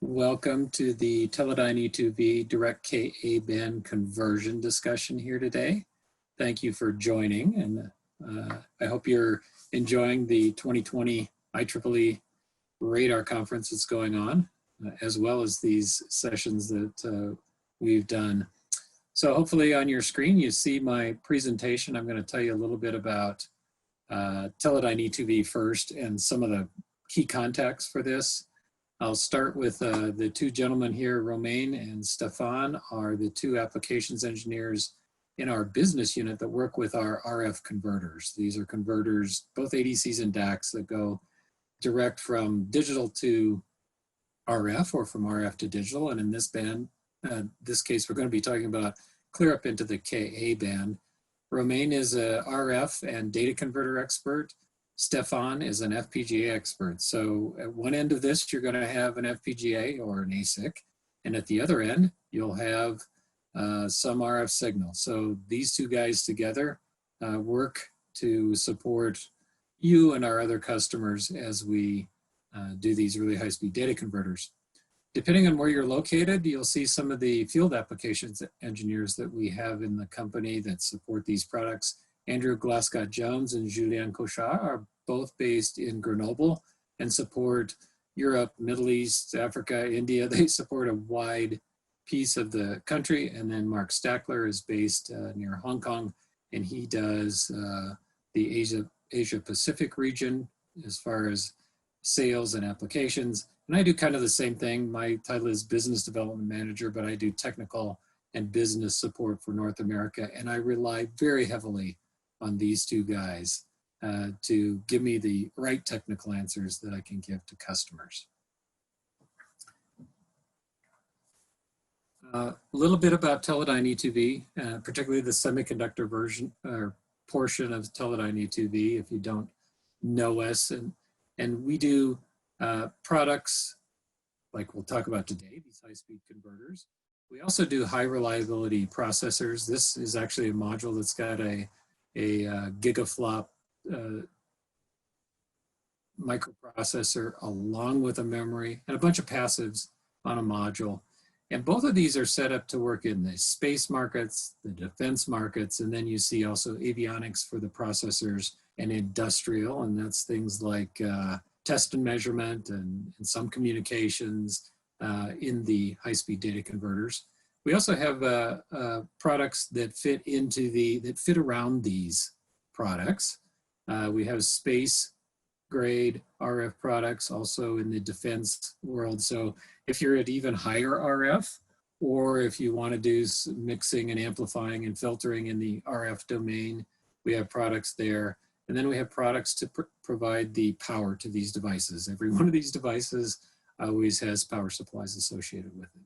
Welcome to the Teledyne E2V direct Ka band conversion discussion here today. Thank you for joining, and I hope you're enjoying the 2020 IEEE radar conference that's going on, as well as these sessions that we've done. So hopefully on your screen you see my presentation. I'm going to tell you a little bit about Teledyne E2V first and some of the key context for this. I'll start with the two gentlemen here, Romain and Stefan, are the two applications engineers in our business unit that work with our RF converters. These are converters, both ADCs and DACs, that go direct from digital to RF or from RF to digital. And in this case, we're going to be talking about clear up into the Ka band. Romain is a RF and data converter expert. Stefan is an FPGA expert. So at one end of this, you're going to have an FPGA or an ASIC. And at the other end, you'll have some RF signal. So these two guys together work to support you and our other customers as we do these really high-speed data converters. Depending on where you're located, you'll see some of the field applications engineers that we have in the company that support these products. Andrew Glasgow-Jones and Julien Cochard are both based in Grenoble and support Europe, Middle East, Africa, India. They support a wide piece of the country. And then Mark Stackler is based near Hong Kong, and he does the Asia Pacific region as far as sales and applications. And I do kind of the same thing. My title is Business Development Manager, but I do technical and business support for North America. And I rely very heavily on these two guys to give me the right technical answers that I can give to customers. A little bit about Teledyne E2V, particularly the semiconductor version or portion of Teledyne E2V, if you don't know us. And we do products like we'll talk about today, these high-speed converters. We also do high reliability processors. This is actually a module that's got a gigaflop microprocessor along with a memory and a bunch of passives on a module. And both of these are set up to work in the space markets, the defense markets, and then you see also avionics for the processors and industrial, and that's things like test and measurement and some communications in the high-speed data converters. We also have products that fit around these products. We have space grade RF products also in the defense world. So if you're at even higher RF, or if you want to do mixing and amplifying and filtering in the RF domain, we have products there. And then we have products to provide the power to these devices. Every one of these devices always has power supplies associated with it.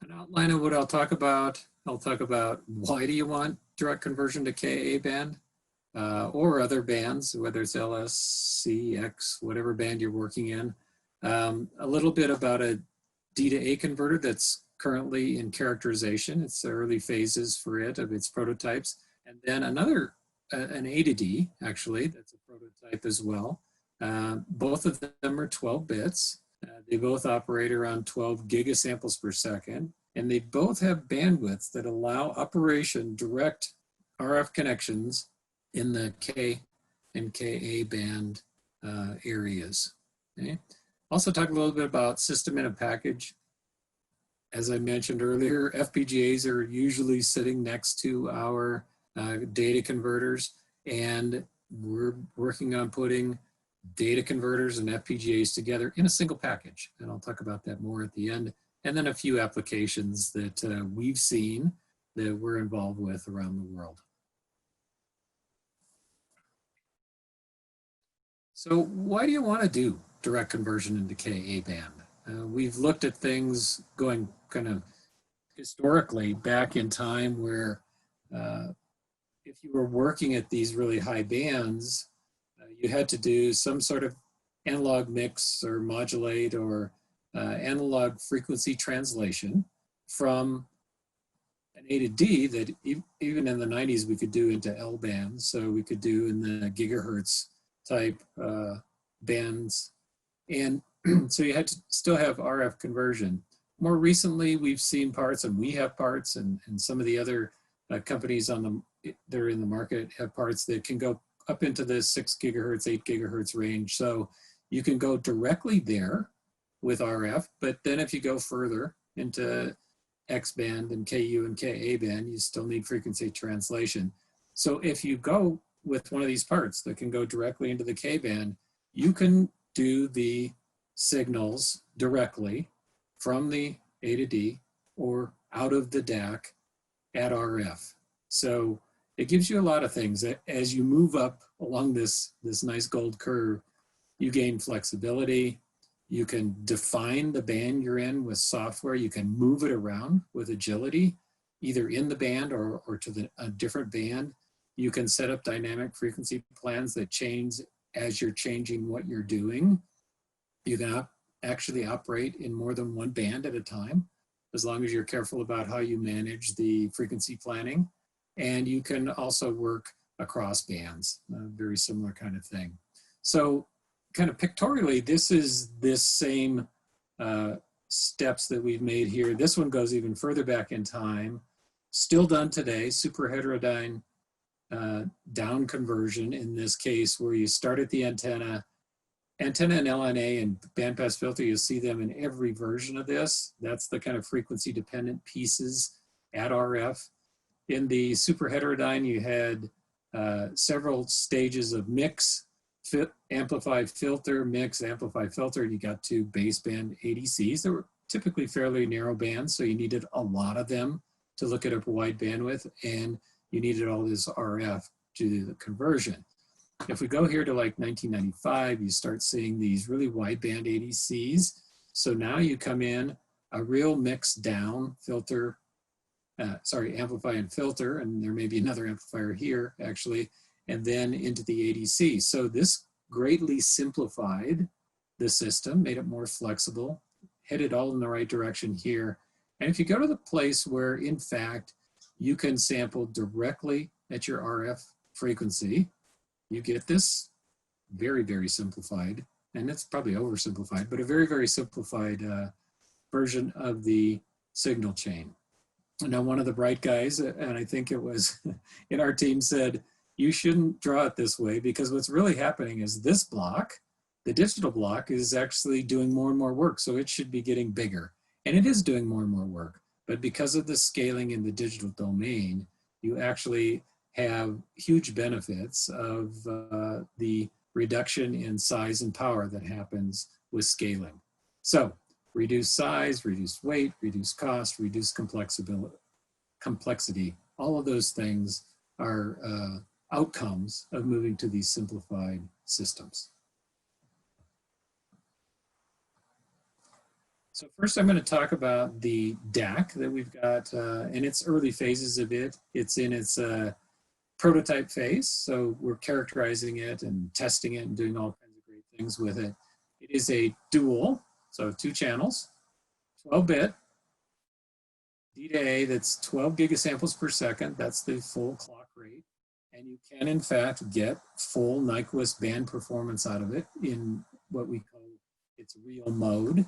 An outline of what I'll talk about why do you want direct conversion to Ka band or other bands, whether it's LS, C, X, whatever band you're working in. A little bit about a D to A converter that's currently in characterization. It's the early phases for it, of its prototypes. And then an A to D, actually, that's a prototype as well. Both of them are 12 bits. They both operate around 12 gigasamples per second, and they both have bandwidths that allow operation direct RF connections in the K and Ka band areas. Okay. Also talk a little bit about system in a package. As I mentioned earlier, FPGAs are usually sitting next to our data converters, and we're working on putting data converters and FPGAs together in a single package. And I'll talk about that more at the end. And then a few applications that we've seen that we're involved with around the world. So why do you want to do direct conversion into Ka band? We've looked at things going kind of historically back in time where if you were working at these really high bands, you had to do some sort of analog mix or modulate or analog frequency translation from an A to D that even in the 90s we could do into L bands. So we could do in the gigahertz type bands. And so you had to still have RF conversion. More recently, we've seen parts, and we have parts, and some of the other companies that are in the market have parts that can go up into the 6 gigahertz, 8 gigahertz range. So you can go directly there with RF, but then if you go further into X band and KU and KA band, you still need frequency translation. So if you go with one of these parts that can go directly into the K band, you can do the signals directly from the A to D or out of the DAC at RF. So it gives you a lot of things. As you move up along this nice gold curve, you gain flexibility. You can define the band you're in with software. You can move it around with agility, either in the band or to a different band. You can set up dynamic frequency plans that change as you're changing what you're doing. You can actually operate in more than one band at a time, as long as you're careful about how you manage the frequency planning. And you can also work across bands, a very similar kind of thing. So kind of pictorially, this is this same steps that we've made here. This one goes even further back in time, still done today, super heterodyne down conversion in this case, where you start at the antenna and LNA and bandpass filter. You'll see them in every version of this. That's the kind of frequency dependent pieces at RF. In the super heterodyne, you had several stages of mix, amplify filter, mix, amplify filter. You got to baseband ADCs. They were typically fairly narrow bands, so you needed a lot of them to look at a wide bandwidth, and you needed all this RF to do the conversion. If we go here to like 1995, you start seeing these really wideband ADCs. So now you come in a real mix down filter, amplify and filter, and there may be another amplifier here actually, and then into the ADC. So this greatly simplified the system, made it more flexible, headed all in the right direction here. And if you go to the place where in fact you can sample directly at your RF frequency, you get this very, very simplified, and it's probably oversimplified, but a very, very simplified version of the signal chain. Now, one of the bright guys, and I think it was in our team, said, you shouldn't draw it this way, because what's really happening is this block, the digital block, is actually doing more and more work, so it should be getting bigger. And it is doing more and more work, but because of the scaling in the digital domain, you actually have huge benefits of the reduction in size and power that happens with scaling. So reduce size, reduce weight, reduce cost, reduce complexity. All of those things are outcomes of moving to these simplified systems. So first I'm going to talk about the DAC that we've got in its early phases of it. It's in its prototype phase, so we're characterizing it and testing it and doing all kinds of great things with it. It is a dual, so 2 channels, 12-bit, D to A, that's 12 gigasamples per second. That's the full clock rate. And you can, in fact, get full Nyquist band performance out of it in what we call its real mode.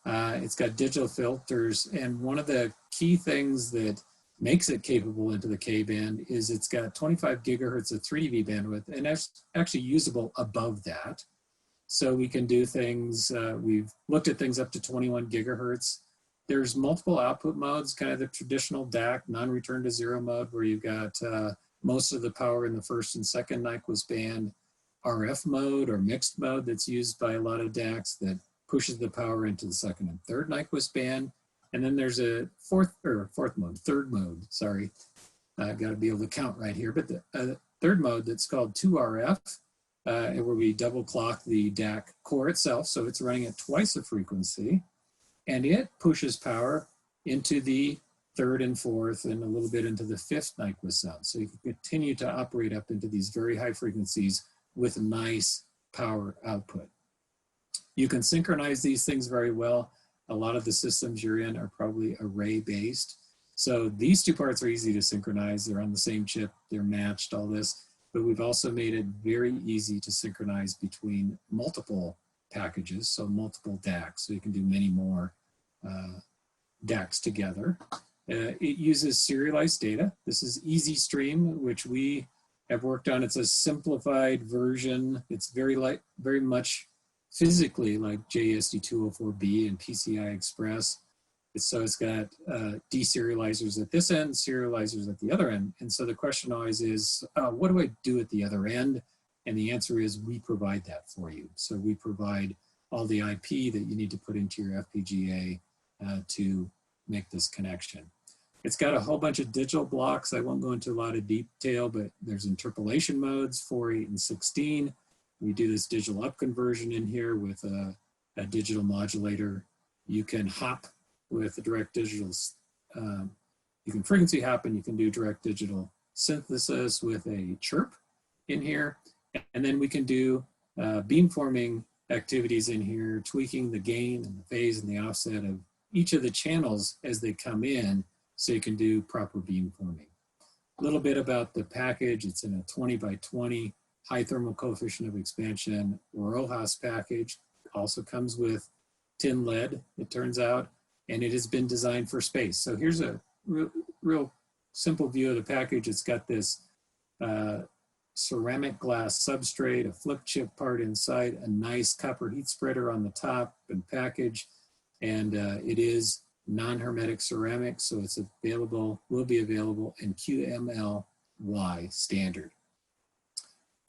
It's got digital filters, and one of the key things that makes it capable into the K band is it's got 25 gigahertz of 3dB bandwidth, and that's actually usable above that. So we can do things, we've looked at things up to 21 gigahertz. There's multiple output modes, kind of the traditional DAC, non-return to zero mode, where you've got most of the power in the first and second Nyquist band, RF mode or mixed mode that's used by a lot of DACs that pushes the power into the second and third Nyquist band. And then there's a third mode, sorry. I've got to be able to count right here, but the third mode that's called 2RF, where we double clock the DAC core itself, so it's running at twice the frequency, and it pushes power into the third and fourth and a little bit into the fifth Nyquist sound. So you can continue to operate up into these very high frequencies with nice power output. You can synchronize these things very well. A lot of the systems you're in are probably array-based. So these 2 parts are easy to synchronize. They're on the same chip, they're matched, all this. but we've also made it very easy to synchronize between multiple packages, so multiple DACs, so you can do many more DACs together. It uses serialized data. This is EasyStream, which we have worked on. It's a simplified version. It's very much physically like JSD204B and PCI Express. So it's got deserializers at this end, serializers at the other end. And so the question always is, what do I do at the other end? And the answer is we provide that for you. So we provide all the IP that you need to put into your FPGA to make this connection. It's got a whole bunch of digital blocks. I won't go into a lot of detail, but there's interpolation modes, 4, 8, and 16. We do this digital up conversion in here with a digital modulator. You can hop with the direct digital, you can frequency hop, and you can do direct digital synthesis with a chirp in here. And then we can do beamforming activities in here, tweaking the gain and the phase and the offset of each of the channels as they come in, so you can do proper beamforming. A little bit about the package. It's in a 20 by 20 high thermal coefficient of expansion Rojas package. Also comes with tin lead, it turns out, and it has been designed for space. So here's a real simple view of the package. It's got this ceramic glass substrate, a flip chip part inside, a nice copper heat spreader on the top and package, and it is non-hermetic ceramic, so it's available, will be available in QMLY standard.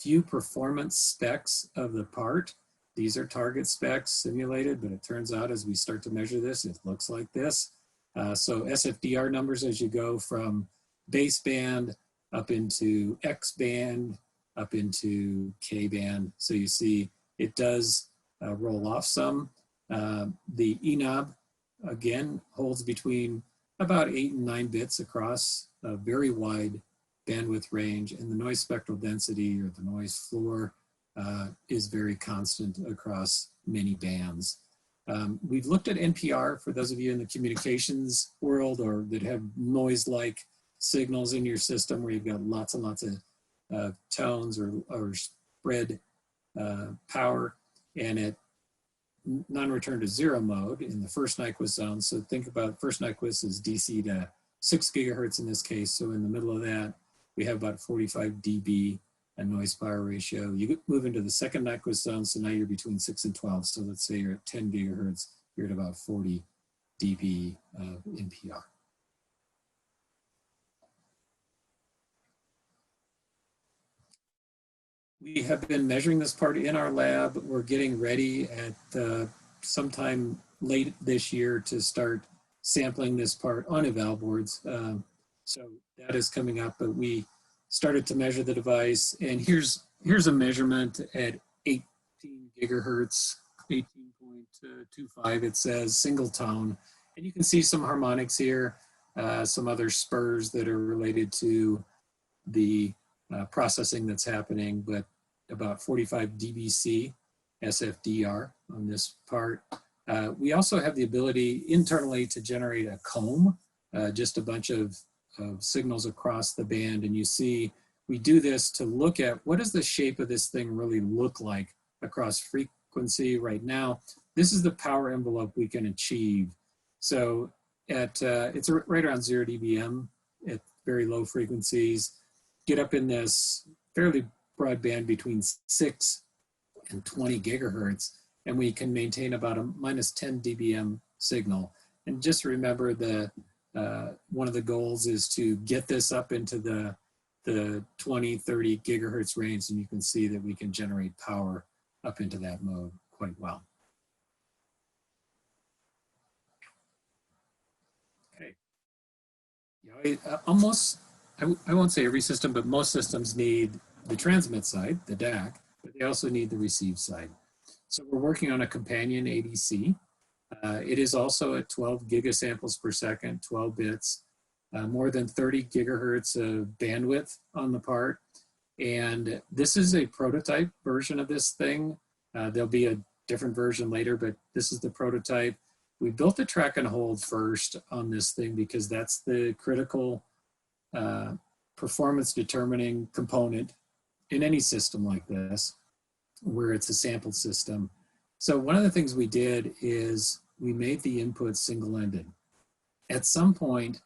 Few performance specs of the part. These are target specs simulated, but it turns out as we start to measure this, it looks like this. So SFDR numbers as you go from baseband up into X band, up into K band. So you see it does roll off some. The ENOB, again, holds between about 8 and 9 bits across a very wide bandwidth range, and the noise spectral density, or the noise floor, is very constant across many bands. We've looked at NPR for those of you in the communications world or that have noise-like signals in your system where you've got lots and lots of tones or spread power, and it non-return to zero mode in the first Nyquist zone. So think about first Nyquist is DC to 6 gigahertz in this case. So in the middle of that, we have about 45 dB a noise power ratio. You move into the second Nyquist zone, so now you're between 6 and 12. So let's say you're at 10 gigahertz, you're at about 40 dB of NPR. We have been measuring this part in our lab. We're getting ready at sometime late this year to start sampling this part on eval boards. So that is coming up, but we started to measure the device, and here's a measurement at 18 gigahertz, 18.25, it says, single tone. And you can see some harmonics here, some other spurs that are related to the processing that's happening, but about 45 dBc SFDR on this part. We also have the ability internally to generate a comb, just a bunch of signals across the band. And you see, we do this to look at what does the shape of this thing really look like across frequency right now. This is the power envelope we can achieve. So at it's right around 0 dBm at very low frequencies. Get up in this fairly broad band between 6 and 20 gigahertz, and we can maintain about a minus 10 dBm signal. And just remember one of the goals is to get this up into the 20, 30 gigahertz range, and you can see that we can generate power up into that mode quite well. Okay. I won't say every system, but most systems need the transmit side, the DAC, but they also need the receive side. So we're working on a companion ADC. It is also at 12 gigasamples per second, 12 bits, more than 30 gigahertz of bandwidth on the part. And this is a prototype version of this thing. There'll be a different version later, but this is the prototype. We built the track and hold first on this thing because that's the critical performance determining component in any system like this, where it's a sample system. So one of the things we did is we made the input single-ended. At some point,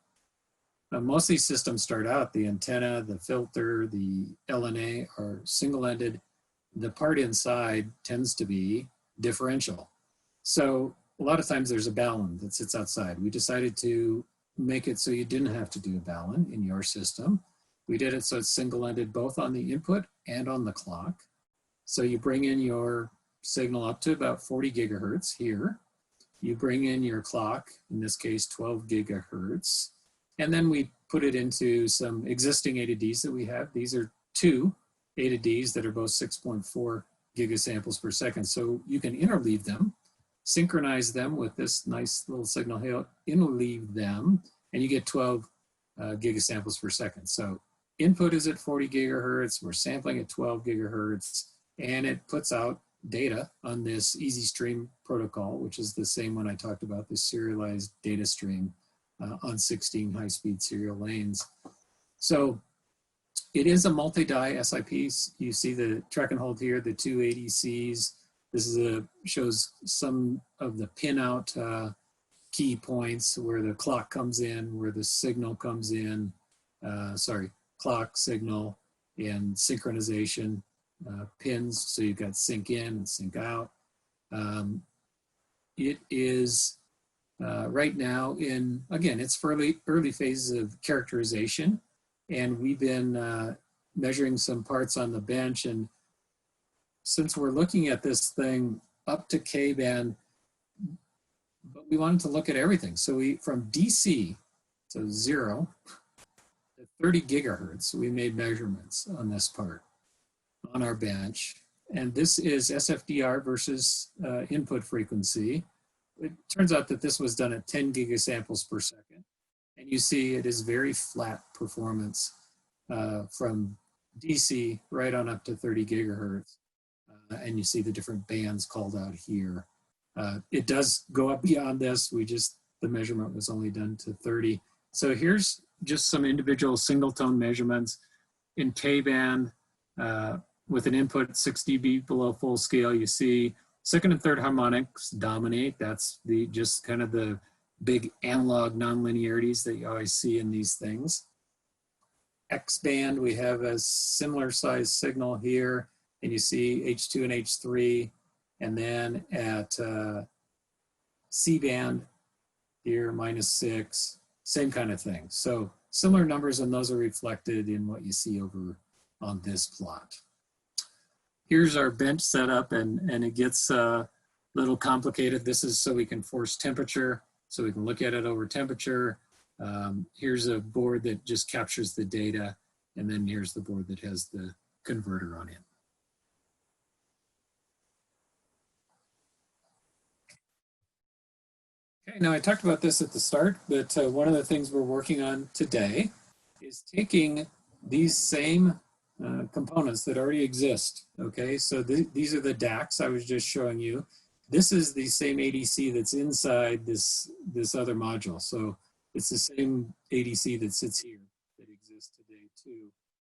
most of these systems start out, the antenna, the filter, the LNA are single-ended. The part inside tends to be differential. So a lot of times there's a balun that sits outside. We decided to make it so you didn't have to do a balun in your system. We did it so it's single-ended both on the input and on the clock. So you bring in your signal up to about 40 gigahertz here. You bring in your clock, in this case 12 gigahertz, and then we put it into some existing A/Ds that we have. These are two A/Ds that are both 6.4 gigasamples per second. So you can interleave them, synchronize them with this nice little signal here, interleave them, and you get 12 gigasamples per second. So input is at 40 gigahertz, we're sampling at 12 gigahertz, and it puts out data on this easy stream protocol, which is the same one I talked about, the serialized data stream on 16 high-speed serial lanes. So it is a multi-die SIP. You see the track and hold here, the two ADCs. This is shows some of the pin-out key points where the clock comes in, where the signal comes in, clock, signal, and synchronization pins. So you've got sync in and sync out. It is right now in, again, it's for early phases of characterization. And we've been measuring some parts on the bench. And since we're looking at this thing up to K-band, but we wanted to look at everything. So we, from DC, so 0 to 30 gigahertz, we made measurements on this part on our bench. And this is SFDR versus input frequency. It turns out that this was done at 10 gigasamples per second. And you see it is very flat performance from DC right on up to 30 gigahertz. And you see the different bands called out here. It does go up beyond this. The measurement was only done to 30. So here's just some individual single tone measurements in K-band with an input 6 dB below full scale. You see second and third harmonics dominate. That's just kind of the big analog nonlinearities that you always see in these things. X band, we have a similar size signal here, and you see H2 and H3, and then at C band here, -6, same kind of thing. So similar numbers, and those are reflected in what you see over on this plot. Here's our bench setup, and it gets a little complicated. This is so we can force temperature, so we can look at it over temperature. Here's a board that just captures the data, and then here's the board that has the converter on it. Okay, now I talked about this at the start, but one of the things we're working on today is taking these same components that already exist, okay? So these are the DACs I was just showing you. This is the same ADC that's inside this other module. So it's the same ADC that sits here that exists today too.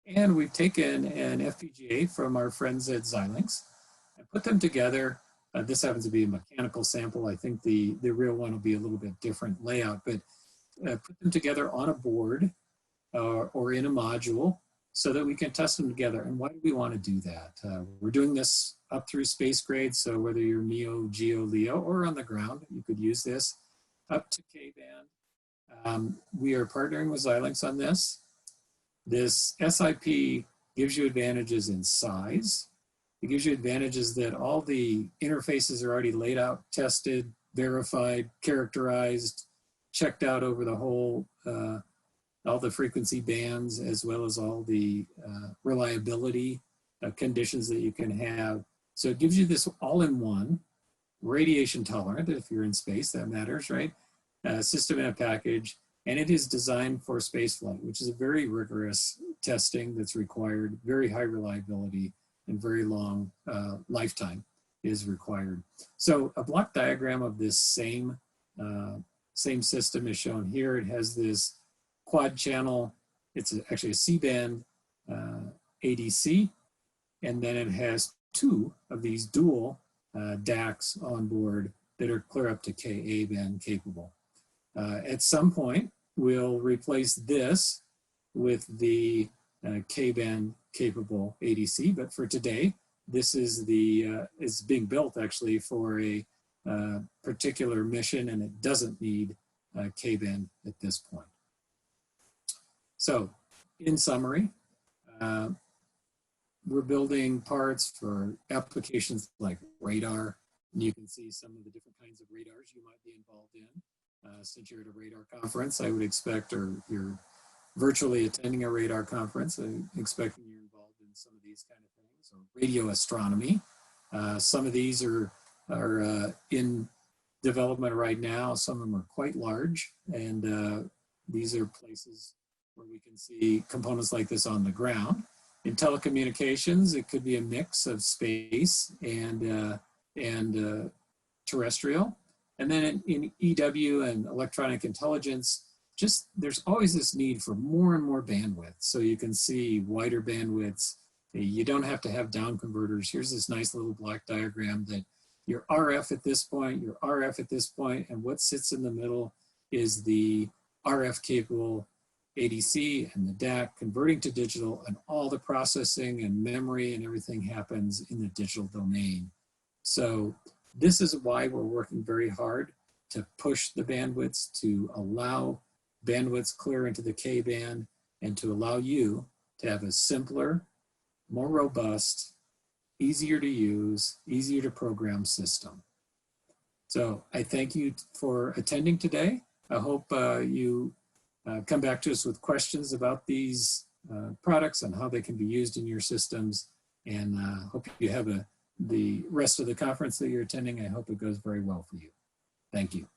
And we've taken an FPGA from our friends at Xilinx and put them together. This happens to be a mechanical sample. I think the real one will be a little bit different layout, but put them together on a board or in a module so that we can test them together. And why do we want to do that? We're doing this up through space grade, so whether you're MEO, GEO, LEO, or on the ground, you could use this up to K-band. We are partnering with Xilinx on this. This SIP gives you advantages in size. It gives you advantages that all the interfaces are already laid out, tested, verified, characterized, checked out over the whole, all the frequency bands, as well as all the reliability conditions that you can have. So it gives you this all-in-one, radiation tolerant, if you're in space, that matters, right? System in a package, and it is designed for spaceflight, which is a very rigorous testing that's required, very high reliability, and very long lifetime is required. So a block diagram of this same system is shown here. It has this quad channel. It's actually a C-band ADC and then it has 2 of these dual DACs on board that are clear up to Ka band capable. At some point, we'll replace this with the K band capable ADC, but for today, this is is being built actually for a particular mission, and it doesn't need K band at this point. So, in summary, we're building parts for applications like radar, and you can see some of the different kinds of radars you might be involved in. Since you're at a radar conference, I would expect, or you're virtually attending a radar conference, I'm expecting you're involved in some of these kind of things, or radio astronomy. Some of these are in development right now. Some of them are quite large, and these are places where we can see components like this on the ground. In telecommunications, it could be a mix of space and terrestrial. And then in EW and electronic intelligence, just there's always this need for more and more bandwidth. So you can see wider bandwidths. You don't have to have down converters. Here's this nice little block diagram that your RF at this point, your RF at this point, and what sits in the middle is the RF capable ADC and the DAC converting to digital, and all the processing and memory and everything happens in the digital domain. So this is why we're working very hard to push the bandwidths, to allow bandwidths clear into the K band, and to allow you to have a simpler, more robust, easier to use, easier to program system. So I thank you for attending today. I hope you come back to us with questions about these products and how they can be used in your systems, and hope you have the rest of the conference that you're attending. I hope it goes very well for you. Thank you.